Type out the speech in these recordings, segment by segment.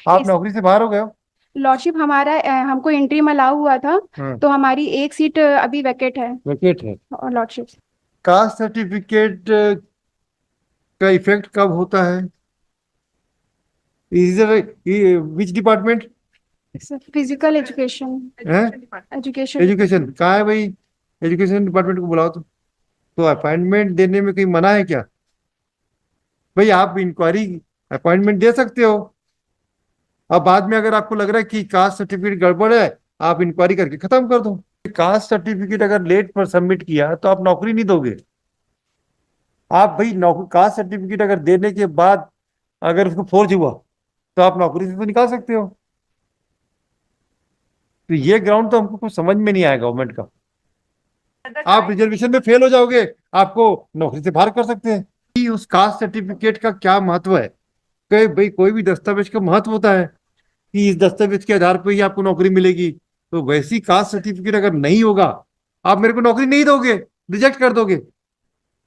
आप नौकरी से बाहर हो गए हो? लॉर्डशिप हमारा हमको इंट्रीम अलाउ हुआ था। हाँ। तो हमारी एक सीट अभी वैकेट है। वेकेट है। लॉर्डशिप कास्ट सर्टिफिकेट का इफेक्ट कब होता है? Is which department physical education. है? एजुकेशन। एजुकेशन कहाँ है भाई? एजुकेशन डिपार्टमेंट को बुलाओ तो अपॉइंटमेंट देने में कोई मना है क्या? भाई आप इंक्वायरी अपॉइंटमेंट दे सकते हो। अब बाद में अगर आपको लग रहा है कि कास्ट सर्टिफिकेट गड़बड़ है, आप इंक्वायरी करके खत्म कर दो। कास्ट सर्टिफिकेट अगर लेट पर सबमिट किया तो आप नौकरी नहीं दोगे। आप भाई नौकरी कास्ट सर्टिफिकेट अगर देने के बाद अगर उसको फोर्ज हुआ तो आप नौकरी से तो निकाल सकते हो। तो ये ग्राउंड तो हमको कुछ समझ में नहीं आया गवर्नमेंट का। आप रिजर्वेशन में फेल हो जाओगे, आपको नौकरी से बाहर कर सकते हैं। कि उस कास्ट सर्टिफिकेट का क्या महत्व है? कि भाई कोई भी दस्तावेज का महत्व होता है कि इस दस्तावेज के आधार पर ही आपको नौकरी मिलेगी। तो वैसी कास्ट सर्टिफिकेट अगर नहीं होगा, आप मेरे को नौकरी नहीं दोगे, रिजेक्ट कर दोगे,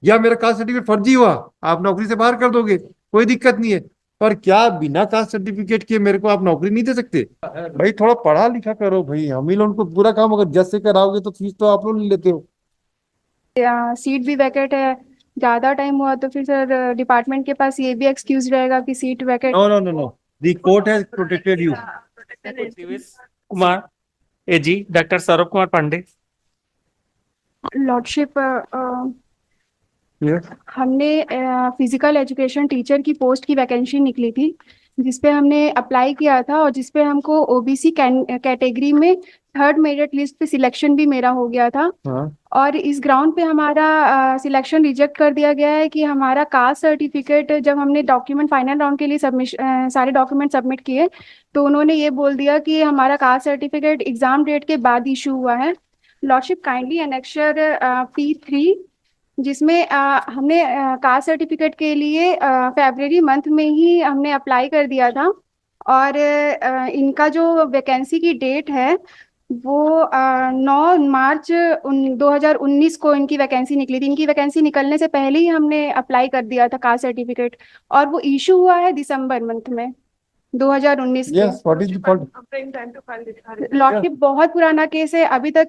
या मेरा कास्ट सर्टिफिकेट फर्जी हुआ, आप नौकरी से बाहर कर दोगे, कोई दिक्कत नहीं है। पर क्या बिना कास्ट सर्टिफिकेट के मेरे को आप नौकरी नहीं दे सकते? भाई थोड़ा पढ़ा लिखा करो भाई, हम ही लोगों को पूरा काम अगर जज से कराओगे तो फीस तो आप लोग ले लेते हो। सीट भी वैकेट है। ज्यादा टाइम हुआ तो फिर सर डिपार्टमेंट के पास ये भी एक्सक्यूज रहेगा कि seat vacate. No no no no, the court has protected you. Divesh Kumar, AG doctor Saurabh Kumar Pandey. Lordship yes. हमने फिजिकल एजुकेशन टीचर की पोस्ट की वैकेंसी निकली थी, जिसपे हमने अप्लाई किया था और जिसपे हमको ओबीसी कैटेगरी में थर्ड मेरिट लिस्ट पे सिलेक्शन भी मेरा हो गया था। हाँ। और इस ग्राउंड पे हमारा सिलेक्शन रिजेक्ट कर दिया गया है कि हमारा कास्ट सर्टिफिकेट जब हमने डॉक्यूमेंट फाइनल राउंड के लिए सारे डॉक्यूमेंट सबमिट किए, तो उन्होंने ये बोल दिया कि हमारा कास्ट सर्टिफिकेट एग्जाम डेट के बाद इशू हुआ है। लॉर्डशिप काइंडली एनेक्चर P3, जिसमें हमने कास्ट सर्टिफिकेट के लिए फरवरी मंथ में ही हमने अप्लाई कर दिया था। और इनका जो वैकेंसी की डेट है वो 9 मार्च 2019 को इनकी वैकेंसी निकली थी। इनकी वैकेंसी निकलने से पहले ही हमने अप्लाई कर दिया था कास्ट सर्टिफिकेट, और वो इशू हुआ है दिसंबर मंथ में 2019 के। Yes, what is the fault? Lockup बहुत पुराना केस है, अभी तक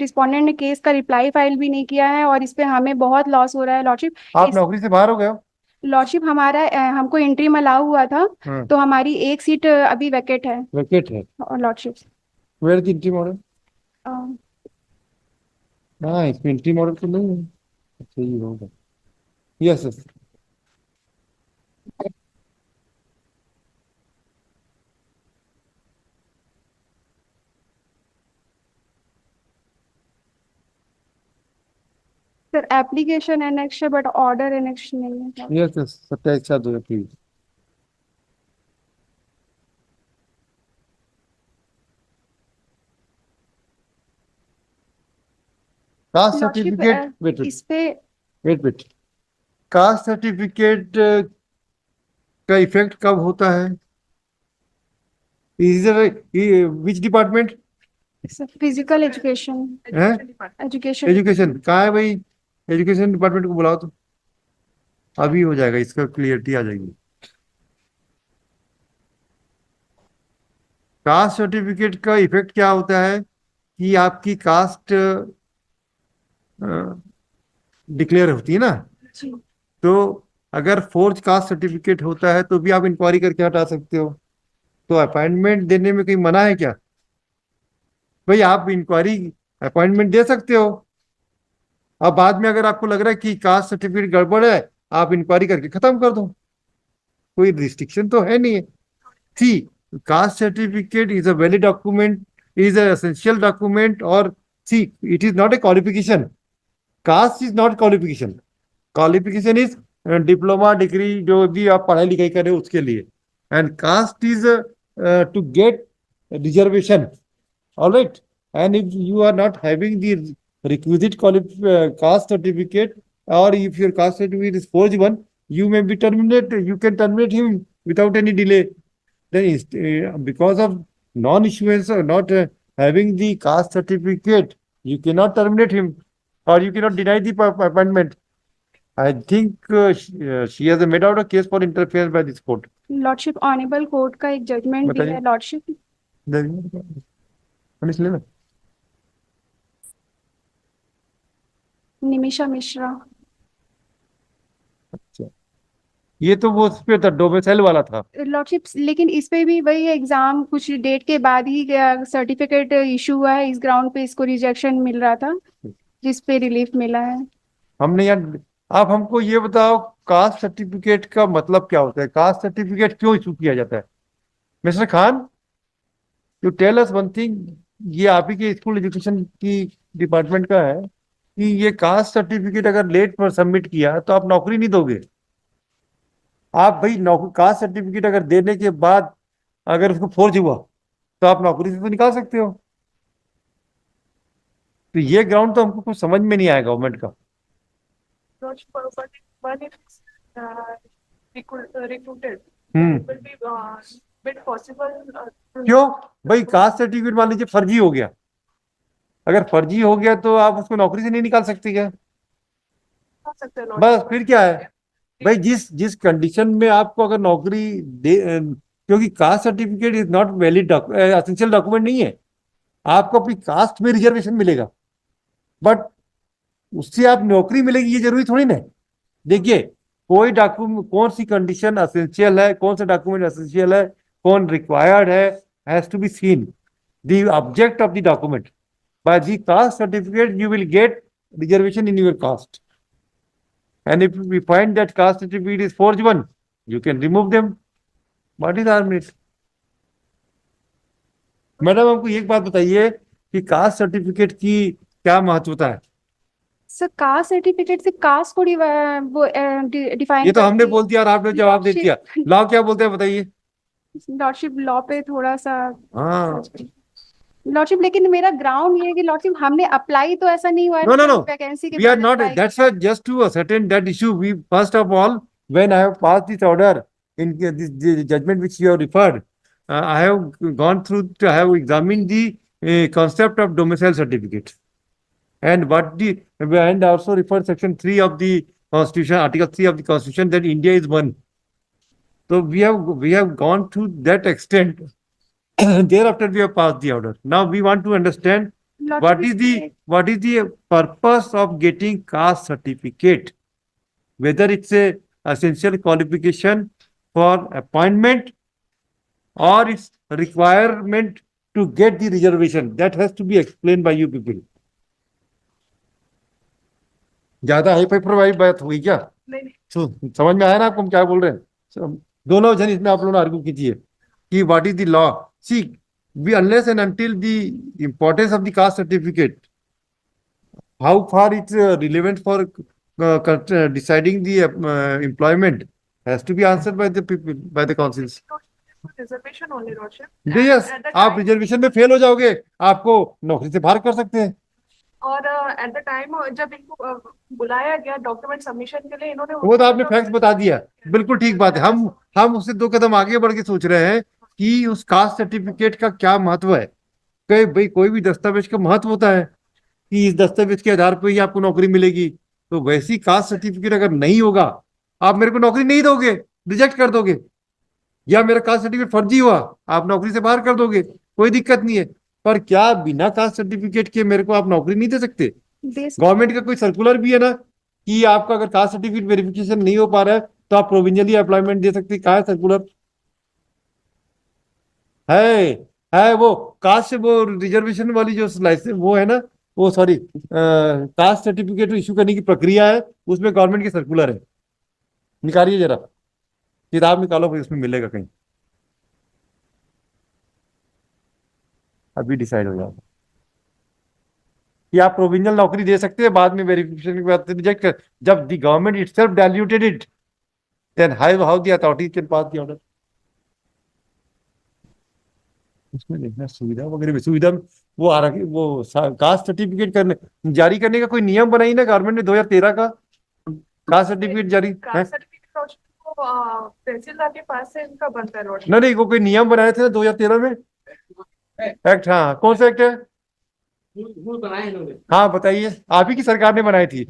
रिस्पोंडेंट ने केस का रिप्लाई फाइल भी नहीं किया है, और इस पे हमें बहुत लॉस हो रहा है लॉर्डशिप। आप इस नौकरी से बाहर हो गए हो? लॉर्डशिप हमारा हमको इंट्रीम अलाउ हुआ था। हाँ। तो हमारी एक सीट अभी वैकेट है। वेकेट है। और lordship where the entry model? हाँ, इसमें एंट्री मॉडल तो नहीं है। अच्छा, ये होगा। Yes yes. Sir application annex है बट ऑर्डर एनेक्स नहीं है। Yes yes, 27/7 please. Caste lordship certificate, wait wait इस पे वेट वेट। कास्ट सर्टिफिकेट का इफेक्ट कब होता है? Is which department physical education. है? एजुकेशन। एजुकेशन कहाँ है भाई? एजुकेशन डिपार्टमेंट को बुलाओ तो अभी हो जाएगा, इसका क्लियरिटी आ जाएगी। कास्ट सर्टिफिकेट का इफेक्ट क्या होता है कि आपकी कास्ट डिक्लेयर होती है ना, जी। तो अगर फोर्ज कास्ट सर्टिफिकेट होता है तो भी आप इंक्वायरी करके हटा सकते हो। तो अपॉइंटमेंट देने में कोई मना है क्या? भाई आप इंक्वायरी अपॉइंटमेंट दे सकते हो। अब बाद में अगर आपको लग रहा है कि कास्ट सर्टिफिकेट गड़बड़ है, आप इंक्वायरी करके खत्म कर दो, कोई रिस्ट्रिक्शन तो है नहीं है। See, caste certificate is a valid document, is a essential document, और see, it is not a qualification. Caste is not qualification. Qualification is diploma degree, जो भी आप पढ़ाई लिखाई करें उसके लिए। And caste is to get reservation, all right? And if you are not having the requisite caste certificate, or if your caste certificate is forged one, you may be terminated, you can terminate him without any delay. Then because of non-issuance or not having the caste certificate, you cannot terminate him, or you cannot deny the appointment. I think she has made out a case for interference by this court. Lordship honourable court का एक judgement भी बताइए। है lordship. Manish लेना। निमिषा मिश्रा। अच्छा, ये तो वो उस पे था, डोमिसाइल वाला था। लॉर्डशिप लेकिन इस पे भी वही एग्जाम कुछ डेट के बाद ही सर्टिफिकेट इशू हुआ है, इस ग्राउंड पे इसको रिजेक्शन मिल रहा था, जिस पे रिलीफ मिला है। हमने यार, आप हमको ये बताओ, कास्ट सर्टिफिकेट का मतलब क्या होता है? कास्ट सर्टिफिकेट क्यों इशू किया जाता है? Mister Khan, you tell us one thing. ये आप ही के स्कूल एजुकेशन की डिपार्टमेंट का है कि ये कास्ट सर्टिफिकेट अगर लेट पर सबमिट किया तो आप नौकरी नहीं दोगे। आप भाई नौकरी, कास्ट सर्टिफिकेट अगर देने के बाद अगर उसको फोर्ज हुआ तो आप नौकरी से तो निकाल सकते हो। तो ये ग्राउंड तो हमको कुछ समझ में नहीं आया गवर्नमेंट का। But if it's recruited, hmm. it will be bit possible. क्यों भाई? कास्ट सर्टिफिकेट मान लीजिए फर्जी हो गया, अगर फर्जी हो गया तो आप उसको नौकरी से नहीं निकाल सकते क्या? हो सकता है Lord. बस फिर क्या है भाई? जिस जिस कंडीशन में आपको अगर नौकरी दे, क्योंकि cast certificate is not valid, essential document नहीं है। आपको अपनी कास्ट में रिजर्वेशन मिलेगा, बट उससे आप नौकरी मिलेगी ये जरूरी थोड़ी ना है। देखिए, कोई डॉक्यूमेंट, कौन सी कंडीशन एसेंशियल है, कौन सा डॉक्यूमेंट एसेंशियल है, कौन required has to be seen the object of the document. By the caste certificate you will get reservation in your caste, and if we find that caste certificate is forged one, you can remove them. What is our merit? Madam, हमको एक बात बताइए कि caste certificate की क्या महत्वता है? Sir caste certificate से कास्ट को वो डिफाइन ये तो हमने बोल दिया और आपने जवाब दे दिया। लॉ क्या बोलते हैं बताइए? लॉर्डशिप लॉ पे थोड़ा सा हाँ। लॉर्डशिप, लेकिन मेरा ग्राउंड ये है कि लॉर्डशिप हमने अप्लाई तो ऐसा नहीं हुआ है No, no, no. वैकेंसी के We are बाद not. apply That's किया। why just to ascertain that issue, we first of all, when I have passed this order in this judgment which you have referred, I have gone through to have examined the concept of domicile certificate and what the, and also referred section 3 of the Constitution, Article 3 of the Constitution, that India is one. So we have gone to that extent. Thereafter, we have passed the order. Now we want to understand what is the purpose of getting caste certificate? Whether it's a essential qualification for appointment or it's requirement to get the reservation, that has to be explained by you people. ज्यादा hi fi बात हुई क्या? नहीं नहीं समझ में आया ना आपको हम क्या बोल रहे हैं? दोनों जन इसमें आप लोग आर्ग्यू कीजिए कि what is the law. See, we unless and until the importance of the caste certificate, how far it's relevant for deciding the employment, has to be answered by the people, by the councils. reservation only Lordship. Yes, At the आप time- reservation में fail हो जाओगे, आपको नौकरी से बाहर कर सकते हैं। और एट द टाइम जब इनको बुलाया गया डॉक्यूमेंट सबमिशन के लिए, इन्होंने वो तो आपने फैक्ट बता दिया, बिल्कुल ठीक बात है। हम उससे 2 कदम आगे बढ़ के सोच रहे हैं कि उस कास्ट सर्टिफिकेट का क्या महत्व है। कई भाई, कोई भी दस्तावेज का महत्व होता है कि इस दस्तावेज के आधार पर ही आपको नौकरी मिलेगी। तो वैसी कास्ट सर्टिफिकेट अगर नहीं होगा, आप मेरे को नौकरी नहीं दोगे, रिजेक्ट कर दोगे, या मेरा कास्ट सर्टिफिकेट फर्जी हुआ, आप नौकरी से बाहर कर दोगे, कोई दिक्कत नहीं है। पर क्या बिना कास्ट सर्टिफिकेट के मेरे को आप नौकरी नहीं दे सकते? गवर्नमेंट का कोई सर्कुलर भी है ना कि आपका अगर कास्ट सर्टिफिकेट वेरिफिकेशन नहीं हो पा रहा है तो आप प्रोविजनली एम्प्लॉयमेंट दे सकते हैं। कहाँ है सर्कुलर? है वो कास्ट से वो रिजर्वेशन वाली जो लाइसेंस वो है ना, वो सॉरी कास्ट सर्टिफिकेट इशू करने की प्रक्रिया है, उसमें गवर्नमेंट की सर्कुलर है। निकालिए जरा, किताब निकालो भाई, उसमें मिलेगा कहीं, अभी डिसाइड हो जाएगा कि आप प्रोविजनल नौकरी दे सकते हैं, बाद में वेरिफिकेशन के बाद रिजेक्ट कर। जब the government itself diluted it, then how the authority can pass the order. उसमें देखना सुविधा वगैरह, सुविधा वो आ रहा, वो कास्ट सर्टिफिकेट करने जारी करने का कोई नियम बनाई ना गवर्नमेंट ने 2013 का कास्ट सर्टिफिकेट जारी है। कास्ट सर्टिफिकेट Lordship को तहसीलदार के पास से इनका बनता है Lordship। नहीं, वो कोई नियम बनाए थे ना 2013 में एक्ट। हाँ, कौन सा एक्ट है? बनाए इन्होंने। हाँ बताइए, आप ही की सरकार ने बनाई थी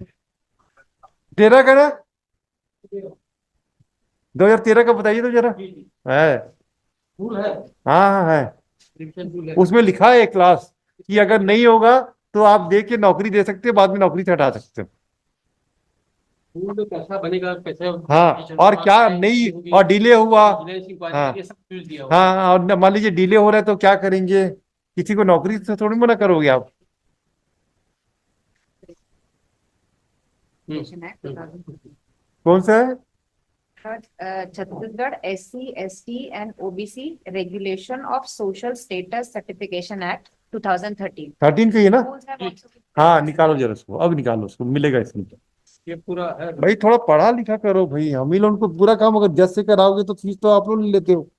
13 का ना? 2013 का बताइए तो जरा। है? हाँ हाँ है। उसमें लिखा है एक क्लास कि अगर नहीं होगा तो आप देख के नौकरी दे सकते हो, बाद में नौकरी से हटा सकते हो। कैसा बनेगा, कैसे हाँ, और क्या नहीं, और डिले हुआ। हाँ ये सब क्यों दिया हुआ हाँ, और मान लीजिए डिले हो रहा है तो क्या करेंगे? किसी को नौकरी से थोड़ी मना करोगे आप। कौन सा है? Chhattisgarh SC, ST and OBC Regulation of Social Status Certification Act 2013. 13 का ही है ना? Schools have also been- हाँ, निकालो जरा उसको, अब निकालो उसको, मिलेगा इसमें। ये पूरा है। भाई थोड़ा पढ़ा लिखा करो भाई, हम ही लोग को पूरा काम अगर जज से कराओगे तो फीस तो आप लोग नहीं लेते हो।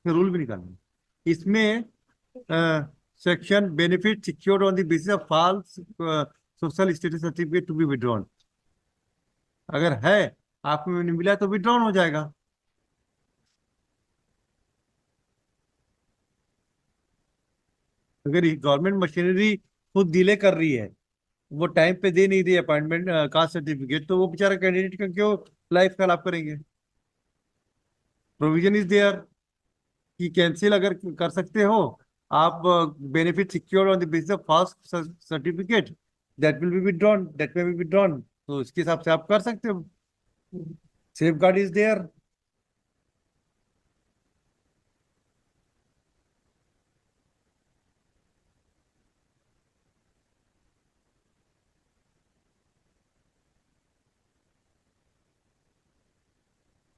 रूल भी निकालना इसमें। Section benefit secured on the basis of false social status certificate to be withdrawn. अगर है, आपको नहीं मिला तो विड्रॉन हो जाएगा। अगर गवर्नमेंट मशीनरी खुद डिले कर रही है, वो टाइम पे दे नहीं रही अपॉइंटमेंट कास्ट सर्टिफिकेट, तो वो बेचारा कैंडिडेट का क्यों लाइफ खराब करेंगे? प्रोविजन इज देयर कि कैंसिल अगर कर सकते हो आप, benefit secure on the basis of fast certificate that will be withdrawn, that may be withdrawn, तो इसके हिसाब से आप कर सकते हो। Safeguard is there.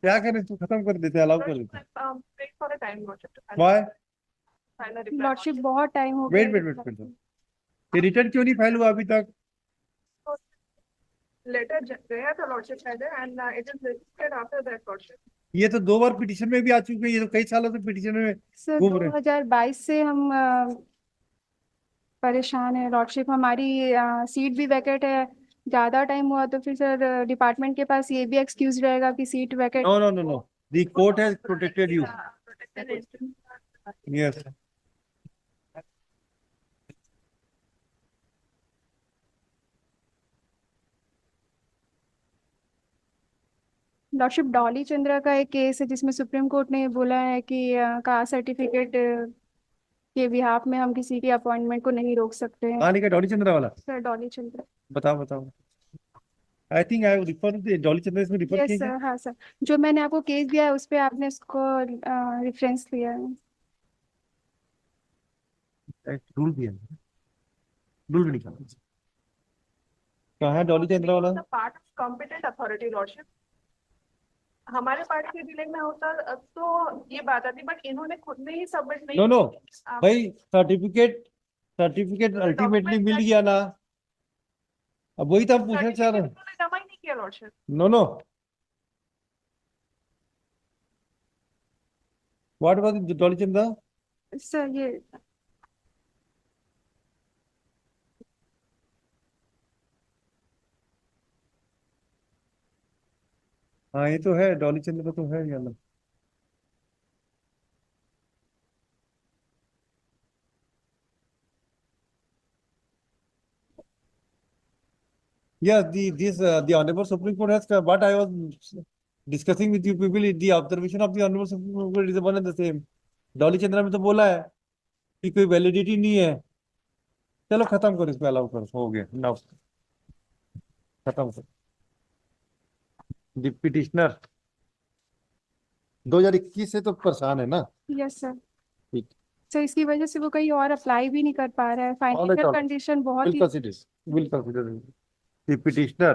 क्या करें, तो खत्म कर देते, अलाउ कर देते। Wait for a time, Lordship, to why? final reply. Lordship बहुत टाइम हो वेट गया वेट वेट वेट, ये रिटर्न क्यों नहीं फाइल हुआ अभी तक? Letter गया था Lordship पहले and it is registered after that, Lordship. ये तो 2 बार पिटीशन में भी आ चुके हैं, ये तो कई सालों से पिटीशन में सर घूम रहे हैं। 2022 से हम परेशान है लॉर्डशिप, हमारी सीट भी वैकेट है। ज़्यादा टाइम हुआ तो फिर सर डिपार्टमेंट के पास ये भी एक्सक्यूज रहेगा कि seat vacate. No no no no, the court has protected you. Protected instance. Yes. Lordship Dolly Chandra का एक केस है जिसमें सुप्रीम कोर्ट ने बोला है कि कास्ट सर्टिफिकेट के बिहाफ में हम किसी की अपॉइंटमेंट को नहीं रोक सकते हैं। कहानी का डॉली चंद्रा वाला? सर डॉली चंद्रा। बताओ बताओ। I think I refer Dolly Chandra, इसमें रिफर यस किया सर, गया। हाँ सर, जो मैंने आपको केस दिया है उस पर आपने उसको रेफरेंस लिया है। रूल भी है, रूल भी निकालो। कहाँ है डॉली चंद्रा वाला? The part of competent authority, Lordship. हमारे पार्ट के डिले में होता तो ये बात आती, बट इन्होंने खुद ने ही सबमिट नहीं नो नो किया। भाई, सर्टिफिकेट अल्टीमेटली मिल गया ना। अब वही तो हम पूछना चाह रहे हैं। इन्होंने जमा ही नहीं किया Lordship. No no, what was Dolly Chandra? Sir ये हाँ, ये तो है, डॉली चंद्रा तो है यहाँ। Yes, the Honorable Supreme Court has what I was discussing with you people. The observation of the Honorable Supreme Court is one and the same. Dolly Chandra में तो बोला है कि कोई वैलिडिटी नहीं है। चलो खत्म करो, इसमें अलाउ करो, हो गया नाउ, खत्म करो। द पिटिशनर 2021 से तो परेशान है ना। Yes sir. ठीक। सर इसकी वजह से वो कहीं और अप्लाई भी नहीं कर पा रहा है, All right, financial all right. Condition बहुत Will he. consider, will consider the petitioner